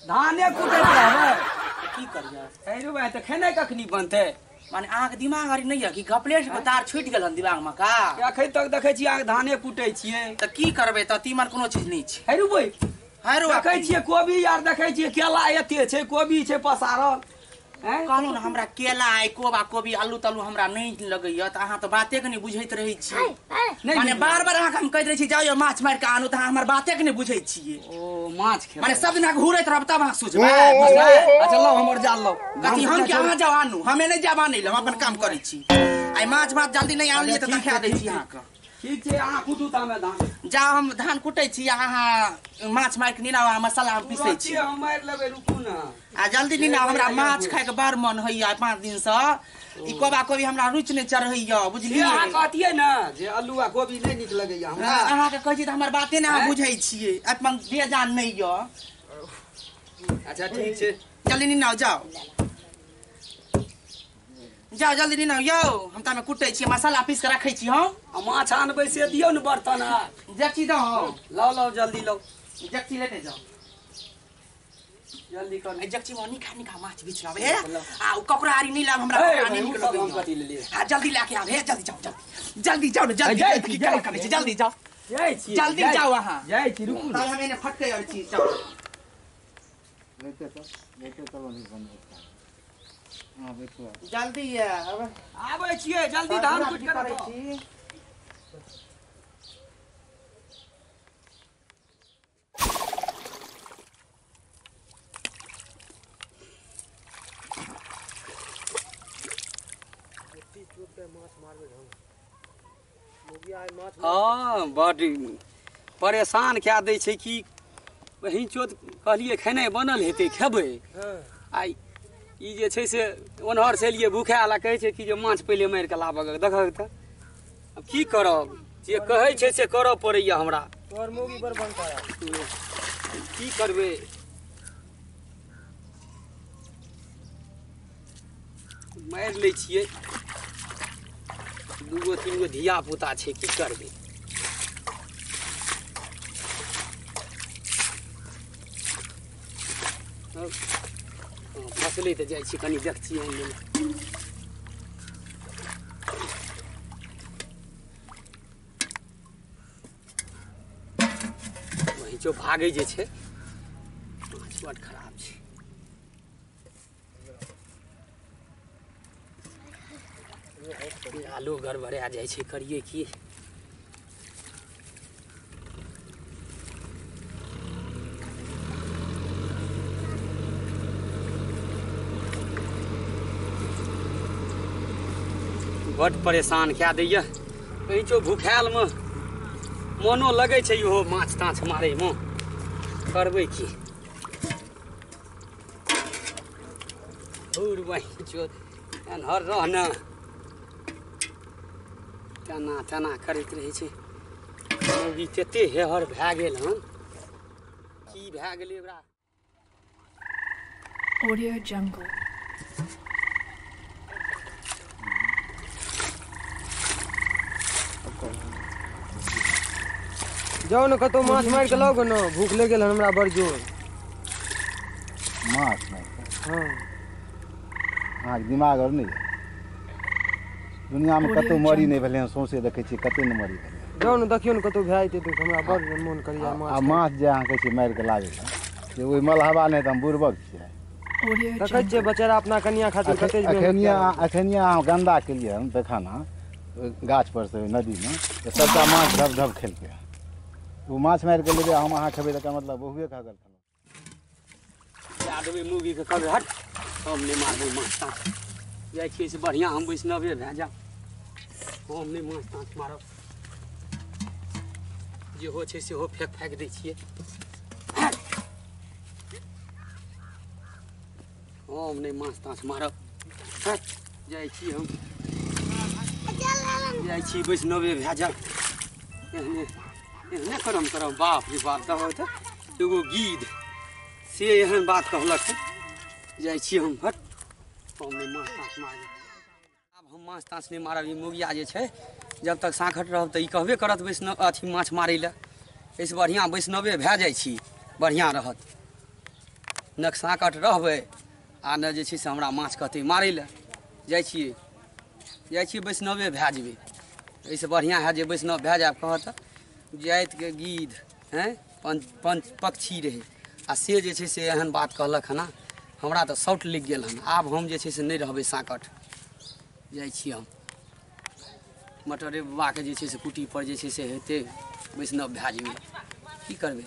धाने कुटैत रहबै की करिए अरे भाई तो खेनाइ कखनी बनतै माने अहाँके दिमाग आर नहीं है कि गपलेट के तार छूटि गेल हन दिमाग में का एखन तक देखै छी अहाँ धाने कुटै छियै तो की करबै त तीमन कोनो चीज नहीं छै हेरु भाई हेरो देखै छियै कोबी आर देखै छियै केला एते छै कोबी छै पसारल हैं कहलू ना हमरा केला है कोबा कोबी आलू तालू हमरा नहीं लगैया त अहाँ तो बाते के नहीं बुझैत रहै छी माने बार बार अहाँ हम कहैत रहै छी जाओ माछ मार के आनू त अहाँ हमर बाते के नहीं बुझै छियै ओ माछ खेबै माने सब दिन घूरैत रहब तब अहाँ सोचबै अच्छा लो हमर जाल लो कथी हम के अहाँ जाओ आनू हमे नहीं जाब आनै हम अपन काम करै छी आई माछ जल्दी नहीं आनलिए त देखा दै छी अहाँ के ठीक छै अहाँ कुटू तामे धान जा हम धान कुटै छी अहाँ माछ मार के नीना मसाला हम पीसै छी हम मारि लेबै रुकू ना आ जल्दी नीना हमरा माछ खाय के बड़ मन होइया 5 दिन से ई कोबा कोबी हमरा रुचि नहीं चढ़ैया बुझलिए अहाँ कहतियै ना जे आलू आ कोबी नहीं नीक लगैया हमरा अहाँ के कहै छी त हमर बाते ने अहाँ बुझै छियै अपन बेजान नहीं य अच्छा ठीक छै जल्दी नीना जाओ जाओ जल्दी नीना यौ हम तामे कुटै छी मसाला पीस के रखै छी हम आ माछ आनबै से दियौ ने बर्तन आ जच्ची दो लाओ लाओ जल्दी लाओ जच्ची लेते जाओ जल्दी कर ए जच्ची में निखा निखा माछ बीच लावे आ ककरा आरी नहीं लाव हमरा नहीं निक हम लगै कथी ले लिए हां जल्दी लाके आवे जल्दी जाओ जल्दी जाओ ना जल्दी की क्या करे छी जल्दी जाओ जाइ छी जल्दी जाओ वहां जाइ छी रुकू ताई हम एने फटके और छी जाओ लेते चलो नहीं बंद हां बैठो जल्दी है अब आबै छियै जल्दी धान कुट के करै रखो छी हाँ बड परेशान कए दै छै कि वहीं चोत कहलिए खेनाइ बनल हेतै खेबै आई ई जे छै से ओनहर से एलिए भूखा वाला कहै छै कि जे माछ पहिले मारि के लाबऽ देखक तऽ अब की करब जे कहै छै से करऽ पड़ैया हमरा तोहर मोगी पर बनता है की करबै मारि लै छियै दूगो तीन गो धिया पुता छै की करबै फसलै तऽ जाइ छी कनि देखिए वही जो भागै जे छै माछ बड़ खराब छै आलू गड़बड़ा जाइ छै करिए की बड़ परेशान कए दैया कहीं चो भूखायल में मोनो लगै छै इहो माछ ताछ मारै में करबै की धूर वही चो एनहर रहना तेना तेना करैत रहै छै मौगी तते हेहर भए गेल हन की भए गेलै ओकरा Audio Jungle. जाओ ना कतो माछ मार के लाओ ना भूख लग गेल हमरा बड़ जोर माछ मारि हां अहाँके दिमाग और नहीं दुनिया में कतौ मरी नहीं भेलै सौंसे देखै छियै कते न मरी भेलै जाओ ना देखियो ना कतो भए जेतै तऽ हमरा बड़ मोन करिया आ माछ माछ जे अहाँ कहै छियै मारि के लाबै लए से ओहि मलहबा नहि तऽ हम बुड़बक छियै Audio देखै छियै Jungle. बेचारा अपना कनिया खातिर कते अखनिया अहाँ गन्दा केलियै हम पैखाना गाछ पर से नदी में तऽ सबटा माछ धब धब खेलकै ओ माछ मारि के लेबै हम अहाँ खेबै तऽ मतलब बहुए खा गेल दए देबै मुर्गीके कहबै हट हम नहि मारबै माछ ताछ जाइ छियै से बढ़िआँ हम वैष्णवे भए जायब हम नहि माछ ताछ मारब जेहो छै सेहो फेक फाँक दै छियै हम नहीं माछ ताछ मारब जाइ छी हम जाइ छी वैष्णवे भए जायब एहने एहने करम बाप रे बाप दब तऽ एगो गिद्ध से एहन बात कहलक जाइ छी हम हट हम नहीं माछ ताछ मारब आब हम माछ ताछ नहीं मारब ई मुगिया जे छै जब तक साँखट रहब तऽ ई कहबे करत वैष्णव अथी माछ मारै लए एहिसँ बढ़िआँ वैष्णवे भए जाइ छी बढ़िआँ रहत न साकट रहबै आ न जे छै से हमरा माछ कहतै मारै लए जाइ छियै वैष्णवे भए जेबै। एहिसँ बढ़िआँ हैत जे वैष्णव भए जायब। कहत जातिके गिद्ध हैं पक्षी रहै आ से जे छै से एहन बात कहलक हन। हमरा तऽ शॉर्ट लागि गेल हन। आब हम जे छै से नहि रहबै साकट। जाइ छी हम मटरे बाबाके जे छै से कुटी पर जे छै से हेतै वैष्णव भए जेबै। की करबै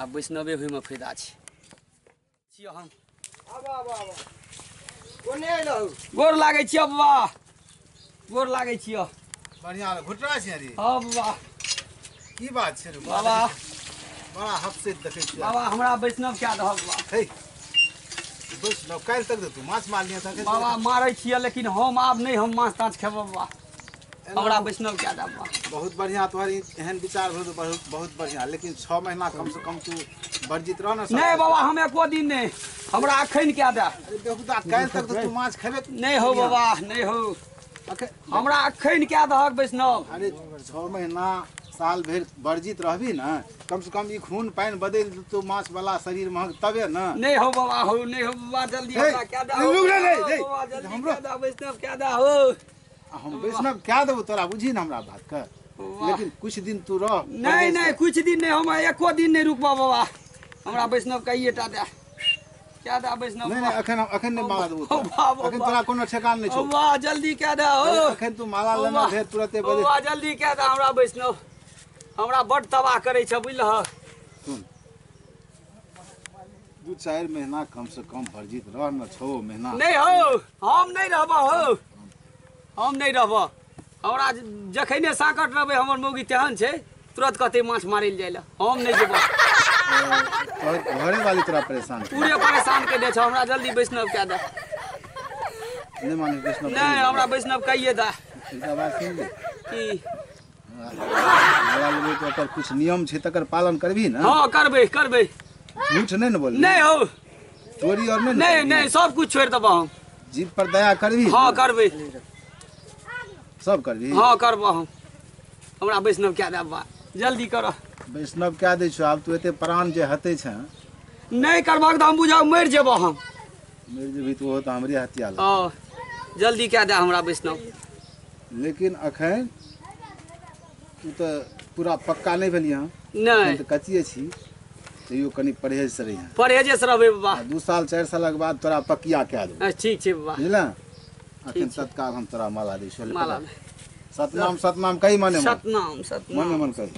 आब वैष्णवे होइमे फायदा छै। छियै हम गोर लागै छियै बाबा, गोर लागै छियै। बढ़िया घुटरा छै रे। हाँ बाबा। की बात छै रे बाबा? बड़ा हफसे देखै छियै बाबा हमरा वैष्णव कए दहक बाबा। हे वैष्णव काल्हि तक तू माछ मारलिए तक बाबा मारै छियै लेकिन हम आब नहीं हम माछ ताछ खेबो बाबा। हमरा वैष्णव कए दे बाबा। बहुत बढ़िया तोहर एहन विचार हो तो बहुत बढ़िया, लेकिन 6 महीना कम से कम तू वर्जित रह ना। नहीं बाबा हम एको दिन नहीं, हमरा अखन कए दे। बेहुदा काल्हि तक तो तू माछ खेबे नहीं हो बाबा नहीं हो, हमरा अखन कए दहक वैष्णव। अरे 6 महीना साल भर वर्जित रहबी ना, कम से कम ई खून पानी बदल तो माछ वाला शरीर में तबे ना। नहीं हो बाबा हो, नहीं हो बाबा जल्दी हमरा कए दे। बाबा जल्दी कए दे वैष्णव कए दे हो। हम वैष्णव क्या देबो तोरा, बुझी ना हमरा बात का, लेकिन कुछ दिन तू रह। नहीं नहीं कुछ दिन नहीं, हम एको दिन नहीं रुकबा बाबा। हमरा वैष्णव कहिए टा दे, क्या दे वैष्णव। नहीं नहीं अखन नहीं माला देबो अखन तोरा कोनो ठेकान नहीं छौ। बाबा जल्दी कए दे हो। अखन तू माला लेना भेट तुरंते बजे। बाबा जल्दी कए दे हमरा वैष्णव, हमरा बड़ तबाह करे छ बुझलह। सुन 2-4 महीना कम से कम वर्जित रह न। 6 महीना नहीं हो, हम नहीं रहबा हो, हम नहीं रहबा। हमरा जखने साकट रहबै हमर मौगी तेहन छै तुरंत कहते माछ मारै ले जाइला, हम नहीं जेबो। घरे वाली तोरा परेशान पूरे परेशान के दे छ। हमरा जल्दी वैष्णव कए दे। नहीं माने वैष्णव नहीं हमरा वैष्णव कहिए दे। एकटा बात सुन ले की माला लेबै तो ओकर कुछ नियम छै तकर पालन करबी ना। हाँ करबै करबै। झूठ नहीं न बोल। नहीं हो, चोरी और नहीं नहीं नहीं सब कुछ छोड़ देबो हम। जीव पर दया करबी। हाँ करबै, सब करबी। हाँ करबो हम। हमरा वैष्णव कए दे बा, जल्दी करो। वैष्णव क्या दै छौ, आब तू एते प्राण जे हते छ नहीं करबक तो हम बुझाओ मर जेबो हम। मर जेबी तो हो तो हमरे हत्या ल। हाँ जल्दी कए दे हमरा वैष्णव। लेकिन अखन तू तो पूरा पक्का नहीं भेलिए हँ। नहीं तो कच्चिए छी, तैयो कनी परहेज से रही। परहेजे से रहबै बाबा। 2 साल 4 सालक बाद तोरा पक्किया कए देबो। ठीक छै बाबा। बुझला अखन तत्काल हम तोरा माला दै छियौ। माला सतनाम कही मने मन सतनाम सतनाम मने मन कही।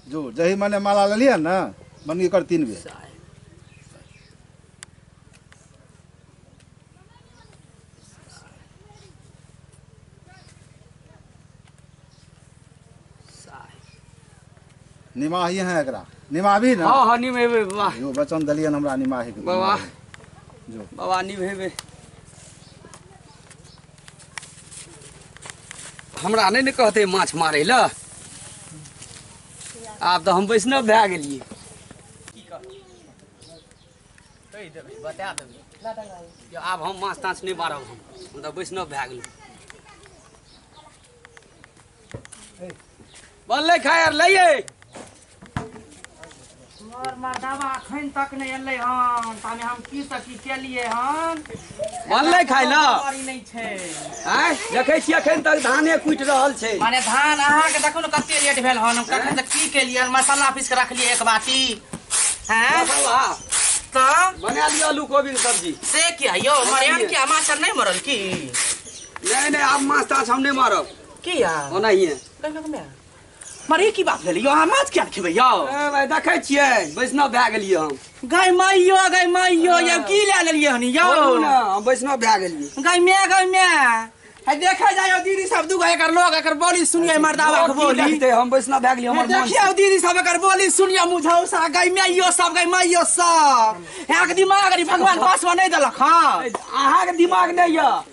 जो जही मने माला ले लिया ना बनी कर 3 बेर। निमाही है एकरा, निमाही ना। हाँ हाँ निभेबै बाबा। यो वचन दलियन हमरा निमाही के बाबा जो बाबा निभेबै। हमरा नहीं न कहते माछ मारै ल, आब तो हम वैष्णव भए गेलिए। की करबै कहि देबै बता देबै आब हम माछ ताछ नहीं मारब। हम तो वैष्णव भए गेलिए। बनलै खायर लइए। और मर्दावा अखन तक नहीं एलै हन, तामे हम की सकी केलिए हन। बनलै खाइ ल। बारी नहीं छै। आय देखै छी अखन तक धाने कुटि रहल छै। माने धान अहाँ के देखो न कते लेट भेल हन। हम कखन तक की केलिए, मसाला पीस के रखलिए 1 बाटी। हैं मसाला तो बना लियो आलू कोबी के सब्जी। से क्या यो मरियम क्या माछ नहीं मरल की? नहीं नहीं आब माछ ताछ हम नहीं मारब। किया ओनाहिए मरे की बात भेल यो? अहाँ माछ क्या खेबै यो? ए भाई देखै छियै वैष्णव भए गेलिए हम। गाय माइयो यो की ले लेलिए हन यो? बोलू ना हम वैष्णव भए गेलिए। गाय मैं है देखे जायो दीदी सब दुगो एकर लोग एकर बोली सुनिए मर्दावा के बोली। देखते हम वैष्णव भए गेलिए। हमर मन देखिए दीदी सब एकर बोली सुनिए मुझौसा गाय माइयो सब यहाँ के दिमाग रे भगवान पास में नहीं देलक। हां अहाँ के दिमाग नहीं य।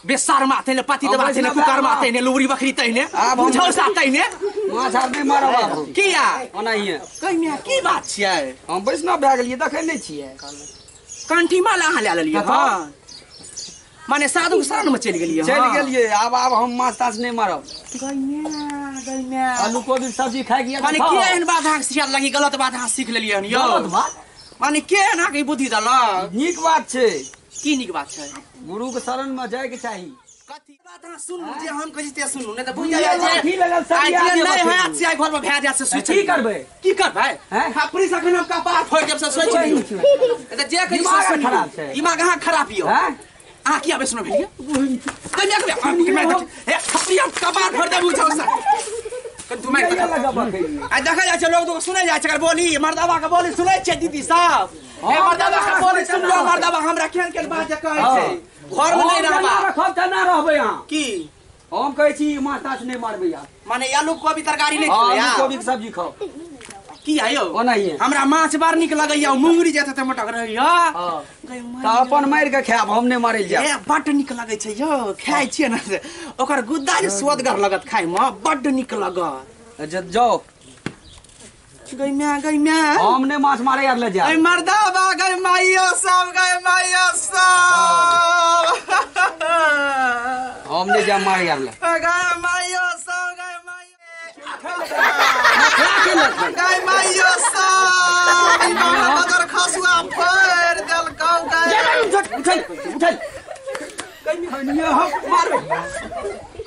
बेसार माते ने पति दबा ने कुकर माते ने लुबरी बकरी तैने मुझौसा तैने माछ आब नहीं मारब आब। किया ओनाहिए कहिया की बात छियै? हम वैष्णव भए गेलिए देखै नहीं छियै। कंठी माला अहाँ ले लेलिए। हां माने साधु के शरण में चल गेलिए चल गेलिए अब हम माछ ताछ नहीं मारब आलू कोबी सब्जी खाए गया माने के एहन बात अहाँ सिखा लगी गलत बात अहाँ सीख लेलिए हन यौ माने के अहाँ के बुद्धि दलक नीक बात छै की नीक बात छै गुरु के शरण में जाए के चाही कथी बात अहाँ सुनू जे हम कहै छी ते सुनू नहि त बुझ जाय जे की लगल सब आइ जे नहि होयत से आइ घर में भए जात से सोच की करबै हैं खपरी से हम कपार फोड़ देब से सोच ली त जे कहै छी खराब छै दिमाग अहाँ खराब यौ हैं अहाँ किया बैसनो भेलिए कन्या के ए खपरी हम कपार फोड़ देब उठौ से कन तू मार आ देखा जाय छै लोग तो सुनै जाय छै अगर बोली मर्दावा के बोली सुनै छै दीदी साहब ए मर्दावा के बोली सुन लो मर्दावा हमरा खेल के बात जे कहै छै घर में नहीं रहबा रखब त ना रहबै अहाँ की हम कहै छी माछ ताछ नहीं मारबै यार माने आलू कोबी तरकारी नहीं आलू खाया कोबी के सब्जी खाओ की आयो ओनाहिए हमरा माछ बार निक लगैया मुंगरी जते त मटक रहैया त अपन मार के खायब हम नहीं मारै जाय ए बड निक लगै छै यौ खाय छियै ना ओकर गुद्दा जे स्वादगर लगत खाय में बड निक लगत जाओ गैम्या हम नहीं माछ मारे यार ले जा ए मर्दावा गै माइयो सब हम नहीं जा मारे यार ले गै माइयो सब गै माइयो सब मगर खसुआ फोड़ देल कौ उठल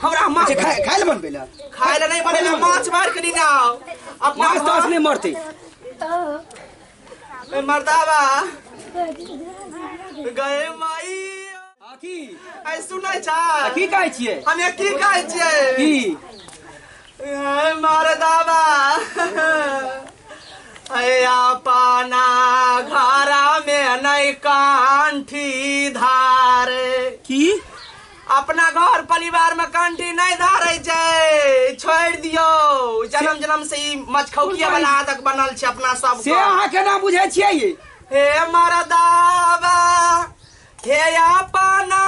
हमरा माछ खाए ले बनबे ले खाए ले नहीं बनेला माछ मार के ना अपना माछ ताछ नहीं मरते ए मर्दावा गए माई की आई सुनै छ की कहै छियै हम की कहै छियै की ए मर्दावा ए अपना घर में नहीं कांठी धार की अपना घर परिवार में कंठी नहीं धारे छै छोड़ दियो जन्म जन्म से ई मछखौकिया वाला आदत बनल छै अपना सब से अहाँ केना बुझै छियै ये हे मर्दावा हे अपना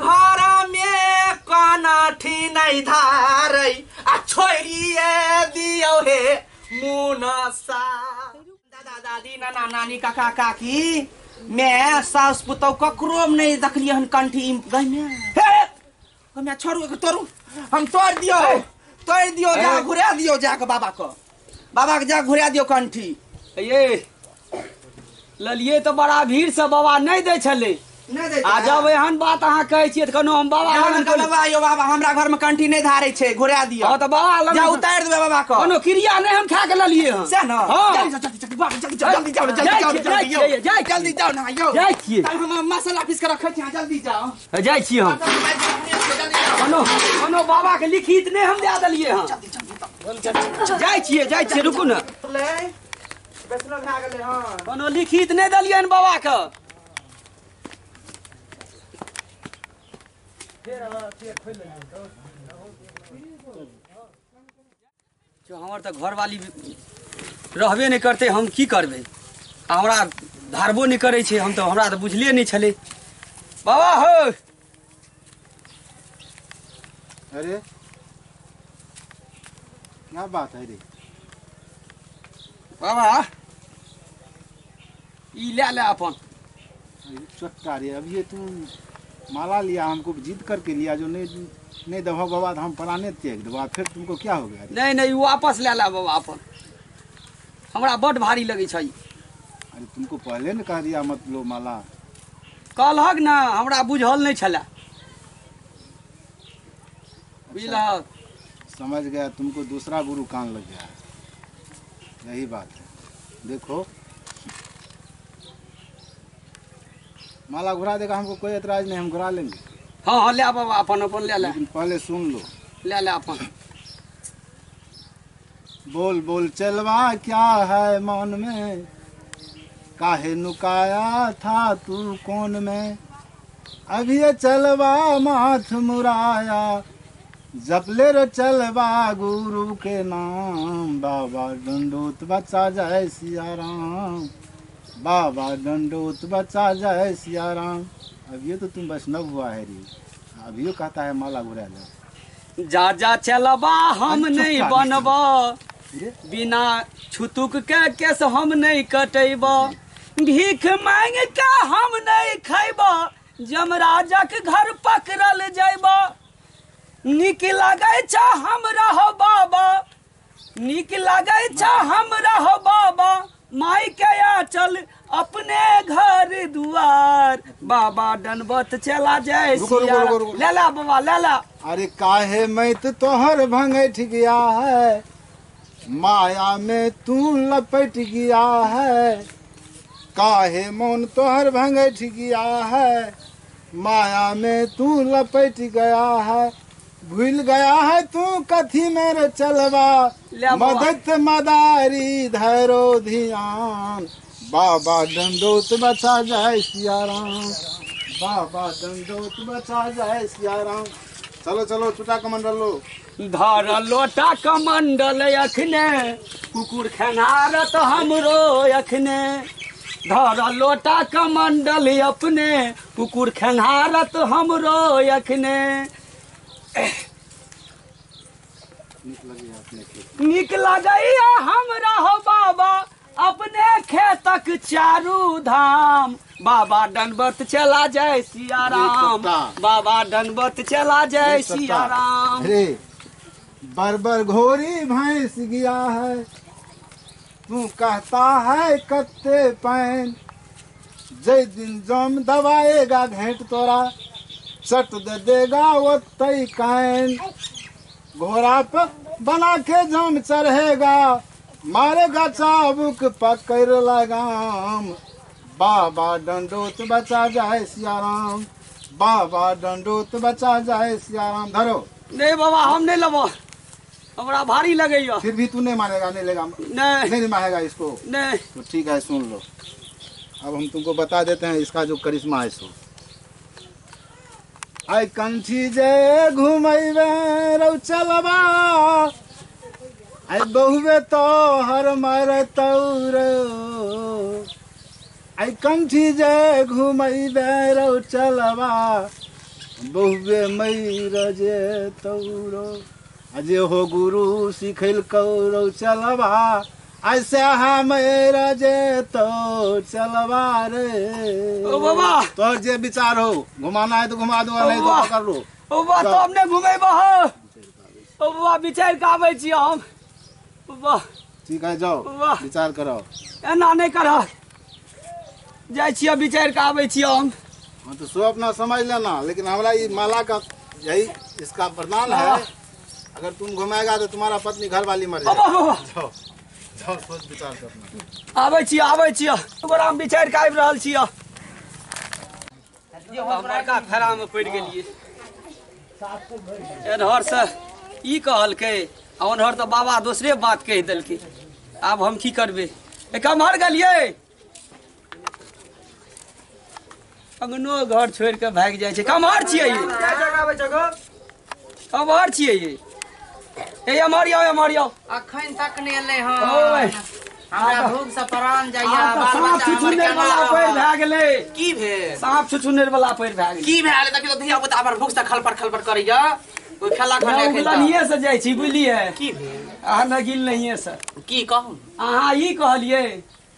घर में कांठी नहीं धारे आ छोड़िए दियो हे मुनसा दादा दादी नाना नानी काका काकी मैं सास पुतौ ककरो नहीं देखलिए हन कंठी गइमे हमें छोड़ू के तोड़ू हम तोड़ दियो जा घुरा दियो जाके बाबा के जा घुरा दियो कंठी ये ललिए तो बड़ा भीड़ से बाबा नहीं दे छले आ जब एहन बात अहाँ कहै छियै त कनो हम बाबा बाबा यो बाबा हमरा घर में कंठी नहीं धारे छै घुरा दियो हां त बाबा लग जा उतार देबे बाबा को कनो क्रिया नहीं हम खा के ललिए हन से न हां जल्दी जाओ ना यो जाय छियै हम मसाला पीस के रखै छी जल्दी जाओ जाय छियै हम कनो बाबा के लिखित नहीं हम दे देलिए हन जाय छियै रुकू न ले बैसलो खा गेले हां कनो लिखित नहीं देलिए हन बाबा के जो हमार तो घर वाली रहबे नहीं करते हम की करबे हमरा धारबो नहीं करे छे हम तो हमरा तो बुझले नहीं छले बाबा हो अरे क्या बात है रे बाबा ई ले अपन चट्टा रे अब ये तुम माला लिया हमको जिद करके लिया जो नहीं दबा बाबा हम पराने त्याग दबा फिर तुमको क्या हो गया नहीं वापस ले बाबा अपन हमरा बड़ भारी लगे छै अरे तुमको पहले न कह दिया मत लो माला कहलक ना हमरा बुझल नहीं छला बुझलक समझ गया तुमको दूसरा गुरु कान लग गया है यही बात है देखो माला घुरा देगा हमको कोई एतराज नहीं हम घुरा लेंगे हाँ ले बाबा अपन ले लेकिन पहले सुन लो ले अपन बोल बोल चलवा क्या है मन में काहे नुकाया था तू कौन में अभी ये चलवा माथ मुराया जपले रे चलवा गुरु के नाम बाबा डंडोत बचा जाए सिया राम बाबा डंडोत बचा जाए सिया राम अब ये तो तुम वैष्णव हुआ है रे अभी यो कहता है माला घुरा ले जा चलबा हम नहीं बनबा बिना छुतुक के केस हम नहीं कटेब भीख मांग के हम नहीं खैब जमराजक घर पकड़ल जैबा नीक लागे छा हमरा हो बाबा, नीक लागे छा हमरा हो बाबा, माई के आंचल अपने घर दुआर, बाबा दंडवत चला जाए सिया। ले ला बाबा ले ला। अरे काहे मैं तो तोहर भंगठ गया है, माया में तू लपट गया है। काहे मौन तोहर भंगठ गया है, माया में तू लपट गया है। भूल गया है तू कथी मेरे चलवा, मदद मदारी धरो ध्यान, बाबा दंडोत बचा जाए सिया राम, बाबा दंडोत बचा जाए सिया राम। चलो चलो छुटा कमंडल लो। धर लोटा कमंडल अखने, कुकुर खेनारत हमरो अखने। धर लोटा कमंडल अपने, कुकुर खेनारत हमरो अखने। नीक लगैया हमरा हो बाबा, अपने खेतक चारू धाम, बाबा दंडवत चला जाए सिया राम, बाबा दंडवत चला जाए सिया राम। अरे बरबर घोरी भैंस गया है, तू कहता है कत्ते पैन, जय दिन जम दबाएगा घेंट तोरा, चट दे देगा वो तई कैन। घोड़ा पर बना के जम चढ़ेगा, मारेगा चाबुक पकड़ लगाम, बाबा दंडोत बचा जाए सिया राम, बाबा दंडोत बचा जाए सिया राम। धरो। नहीं बाबा हम नहीं लबो, हमरा भारी लगेगा। फिर भी तू नहीं मानेगा? नहीं लेगा? नहीं मानेगा इसको? नहीं। तो ठीक है सुन लो, अब हम तुमको बता देते हैं इसका जो करिश्मा है सो। आई कंठी जे घुमैबे रौ चलबा, आई बहुवे तो हर मारे तौरो, आई कंठी जे घुमैबे रौ चलबा, बहुवे मैर जे तौरो। अजे हो गुरु सिखल कौरौ चलबा, ऐसे हमेर जे तो चलबा रे। ओ बाबा तो जे विचार हो, घुमाना है तो घुमा दो, नहीं तो पकड़ लो। ओ बाबा तो हमने घुमेबा हो। ओ बाबा विचार के आबै छी हम। बाबा ठीक है जाओ विचार करो। एना नहीं कर, जाय छियै विचार के आबै छी हम। हाँ तो सो अपना समझ लेना, लेकिन हमारा ये माला का यही इसका प्रदान है, अगर तुम घुमाएगा तो तुम्हारा पत्नी घर वाली मर जाएगी। जाओ जाओ सोच विचार करना। आबै छियै तोरा हम विचार के आबि रहल छियै। हम बड़का फेरा में पड़ गेलियै। एनहर से ई कहलकै, ओनहर तो बाबा दोसरे बात कहि देलकै। आब हम की करबै? कमहर गेलियै, अंगनो घर छोड़ के भाग जाइ छै। कमहर छियै ये? कमहर छियै ये? ए एमहर आउ। अखन तक नहीं एलै हन, ओए हमरा भूख से प्राण जाइया। साँप छुछुनेर वाला पैर भए गेलै। की भेल? साँप छुछुनेर वाला पैर भए गेलै। की भेल? देखियो धिया पुता हमर भूख से खलपट करैया, कोई खेला खेले नहिए से जाइ छी बुझलियै। की भेल? अहाँ नगिल नहिए से की कहू? अहाँ ई कहलियै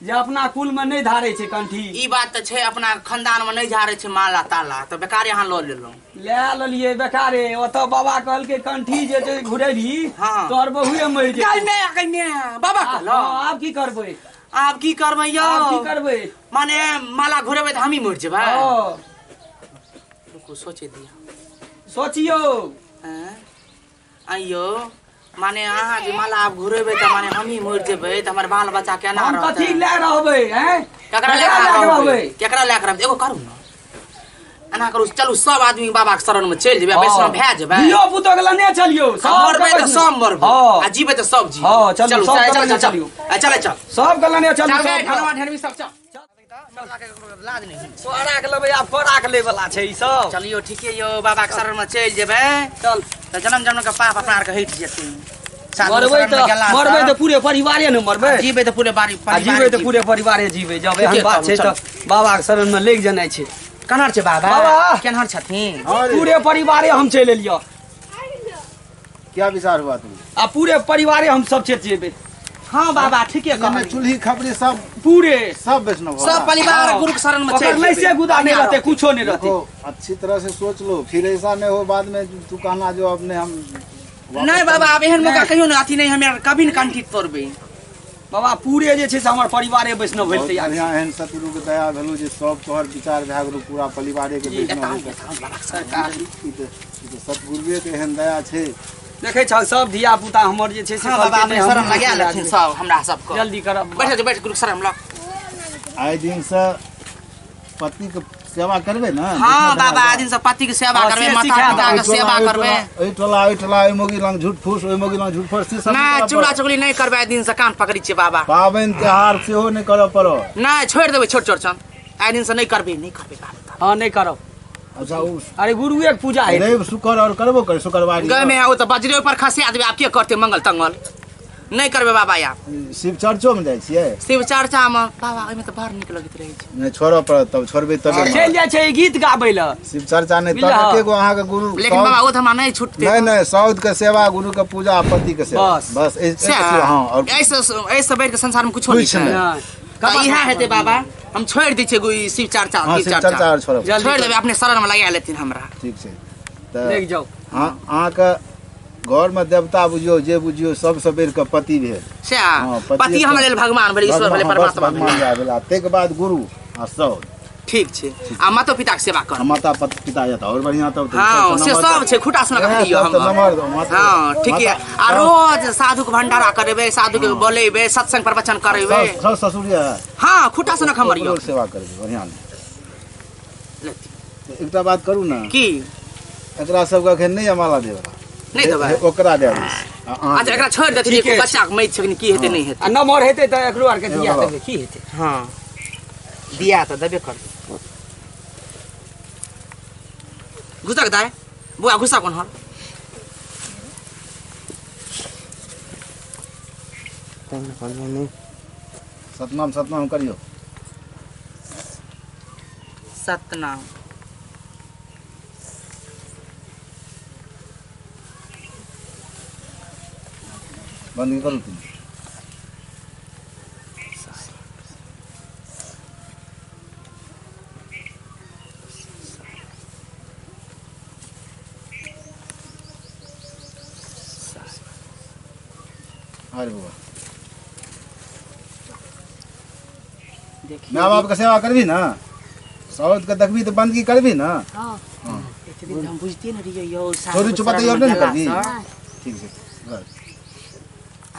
जे अपना कुल में नहीं धारे छै कंठी। ई बात तो छै, अपना खानदान में नहीं झारे छै माला ताला, तो बेकार यहाँ लो लेलौं। ले लेलियै बेकारे। ओतऽ बाबा कहलकै कंठी जे छै घुरेबही हाँ। तोहर बहुए मरि जेतै। कन्ने बाबा कहलो आब की करबै? आब की करबै यौ? आब की करबै? माने माला घुरेबै त हमही मरि जेबै? हाँ। रुकू सोचे दिया। सोचियो। आइयो माने अहाँ जे माला आब घुरेबै त माने हमही मरि जेबै त हमर बाल बच्चा केना हम रहतै? कथी लए रहबै? हैं केकरा लए रहबै? केकरा लए रहबै? एगो करू न, एना करू, चलू सब आदमी बाबा के शरण में चलि जेबै, वैष्णव भए जेबै। दियो पुतो के लने चलियो, सब मरबै त सब मरबै आ जीबै त सब जी। हां चलू सब चल चलियो चल सब के लने चलियो। ढलवा ढेरवी सब चल। लाज नहीं सोरा के लेबै, आब फोरा के ले वाला छै ई सब। चलियो ठीके यो, बाबा के शरण में चलि जेबै चल त जन्म के पाप अपना आर के हटि जेतै। मरबै त पूरे परिवारे न मरबै, जीबै त पूरे परिवार जीबै त पूरे परिवारे जीबै। जब एहन बात छै त बाबा के शरण में लग जेनाइ छै। कनहर छै बाबा? बाबा केनहर छथिन? पूरे परिवारे हम चलि एलियो। क्या विचार हुआ तुम? आ पूरे परिवारे हम सब चलि जेबै। हाँ बाबा ठीके एमे कहली चूल्ही खपरी सब पूरे सब वैष्णव सब होला। परिवार गुरु के शरण में ओकर चल लैसे गुदा नहीं रहते कुछो नहीं रहते। देखो अच्छी तरह से सोच लो, फिर ऐसा नहीं हो बाद में तू कहना जो अपने हम नहीं बाबा अब एहन मौका कहियो ना अथी नहीं हमें कभी न कंठित तोड़बे बाबा पूरे जे छै से हमर परिवारे वैष्णव भेल तैयार छै। बढ़िया एहन सतगुरु के दया भेलू जे सब तोहर विचार भए गेलू पूरा परिवारे के वैष्णव सरकार ई तऽ सतगुरुए के एहन दया छै। देखे छ सब धिया पुता हमर जे छै से हाँ बाबा कहलकै अपने नहि, शरण हमहूँ लगा लगा लेथिन देब। सब हमरा सबको जल्दी करब बैठ गुरु के शरण में लग आइ दिन से पति के सेवा करबे ना। हाँ बाबा आज दिन से पति के सेवा हाँ, करबे से माता सिखा पिता के सेवा करबे ओइ टोला ओइ मोगी लंग झूठ फूस ओइ मोगी लंग झूठ फूस से सब नहीं चुगला चुगली नहीं करबे आज दिन से कान पकड़ी छे बाबा पाबनि त्योहार सेहो नहि करऽ पड़ो। नहीं छोड़ देबे छोट छोट सन आज दिन से नहीं करबे बाबा हाँ नहीं करब। अच्छा उ अरे गुरुए के पूजा है। रवि शुक्र और करबो करे शुक्रवारी गए में वो तो बजरे ऊपर खसे आदमी आप के करते मंगल तंगल नहीं करबे बाबा यार शिव चर्चो में जाइ छियै। शिव चर्चा में बाबा ओइमे तो बड़ निक लगत रहे छै नहि छोड़ऽ पड़त तब छोड़बै तब चलि जाइ छै गीत गाबै ल। शिव चर्चा नहि तब बुझलह? एके गो अहाँके गुरु लेकिन बाबा वो तो हमरा नहीं छूटते नहीं सौद के सेवा गुरु के पूजा पति के सेवा बस। बस हाँ और ऐसे बैठ के संसार में कुछ कुछ नहीं नहीं। है तो इहा हेते बाबा हम छोड़ दी छे शिव चर्चा हाँ शिव शिव चर्चा और छोड़ब जल्दी छोड़ देबे अपने शरण में लगा लेथिन हमरा ठीक छै देख तऽ जाओ। अहाँके घर में देवता बुझियो जे बुझियो सबसँ बेर के पति भेल। से हाँ, पति हम लेल भगवान भेल ईश्वर भेल परमात्मा भगवान भेल भेला ताहिके बाद गुरु आ सौद ठीक छे आ माता पिता के सेवा आ कर माता पिता जता और बढ़िया तब तऽ हाँ से नम्बर सब छे खुटा सुना हाँ, दियो सब तऽ हम नम्बर दो, माता- हाँ ठीक है आ रोज साधु के भंडारा करबे साधु के बोलेबे सत्संग प्रवचन करबे सास ससुर है हाँ खुटा सुना हमर यो ओकरो सेवा करबे बढ़िया एकटा बात करू ना की एकरा सबके अखन नहीं अमाला देबला नहीं देबै ओकरा दे अच्छा एकरा छोड़ देथिन ठीके एको छै। बच्चा के मैथ छकिन की हेते नहीं हेते आ नम्बर हेतै तऽ एकरो आर के दिया एगो देबै की हेतै। हाँ दिया तो देबे कर घुसा के दाए बुआ घुसा कोन हर सतनाम करियो सतनाम बंद करू तुम अरे बुआ देखिए माँ बाप के सेवा करबी ना सौद के देखबी तो बंदगी करबी ना हाँ इतने हम बुझते न रहिए यो थोड़ी चुपती और नहीं करबी ठीक है बस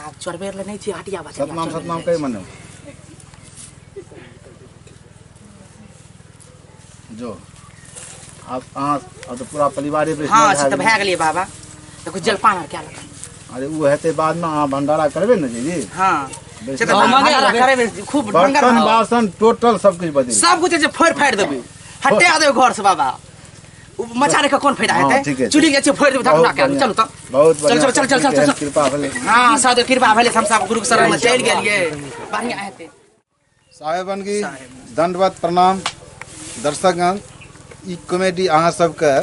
आप चरबेर ले नहीं छी हटिया बचा सतनाम कई मने जो आप अहाँ अब तो पूरा परिवारे पे हाँ से तो भए गेलिए बाबा तो कुछ जलपान आर क्या लगा अरे वो हेते बाद में अहाँ भंडारा करबे ना जी हाँ से तो हाँ, भंडारा मगे करे खूब बर्तन ढंगर बासन टोटल सब कुछ बदल सब कुछ जे फोड़ फाड़ देबे हटे आ देबे घर से बाबा मचाने का कौन फायदा हाँ, ठीक हेते है, चुली के फोड़ देबे धक्का के चलो तो बहुत चल चल चल चल चल चल कृपा भले हाँ साधु कृपा भेले हम सब गुरु के शरण में चल गेलिए बढ़िया हेते साहेबन की दंडवत प्रणाम दर्शकगण ई कॉमेडी अहाँ सबके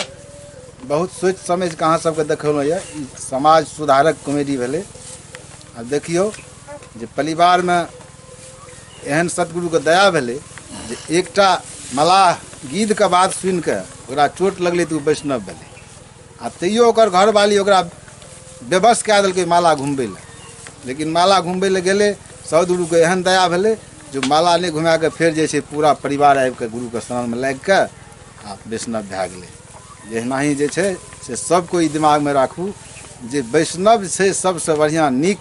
बहुत सोच समझ के अहाँ सबके देखौलहुँ यऽ ई समाज सुधारक कॉमेडी भेलै आ देखियौ जे परिवारमे एहन सतगुरुके दया भेलै जे एकटा मलाह गीतके बात सुनिके ओकरा चोट लगलै तऽ ओ वैष्णव भेलै आ तैयो ओकर घरवाली ओकरा बेबस कए देलकै माला घुमबै लए लेकिन माला घुमबै लए गेलै सतगुरुके एहन दया भेलै जो माला नहीं घुमा के फिर जैसे पूरा परिवार आबि के गुरु के शरण में लाग के आ वैष्णव भए गेलै एहना ही जे छै से सब कोई दिमाग में राखू जे वैष्णव छै सबसे बढ़िया नीक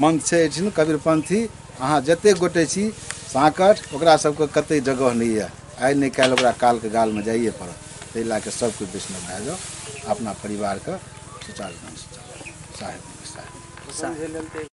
मंत्र छै एहिठिन कबीरपंथी अहाँ जते गोटे छी साँकट ओकरा सबके कतई जगह नहीं है आइ नहीं काल्हि ओकरा काल के गाल में जाइए पड़त ताहि लए के सब कोई वैष्णव भए जाओ अपना परिवार के सुचारू ढंग से चलाओ साहेब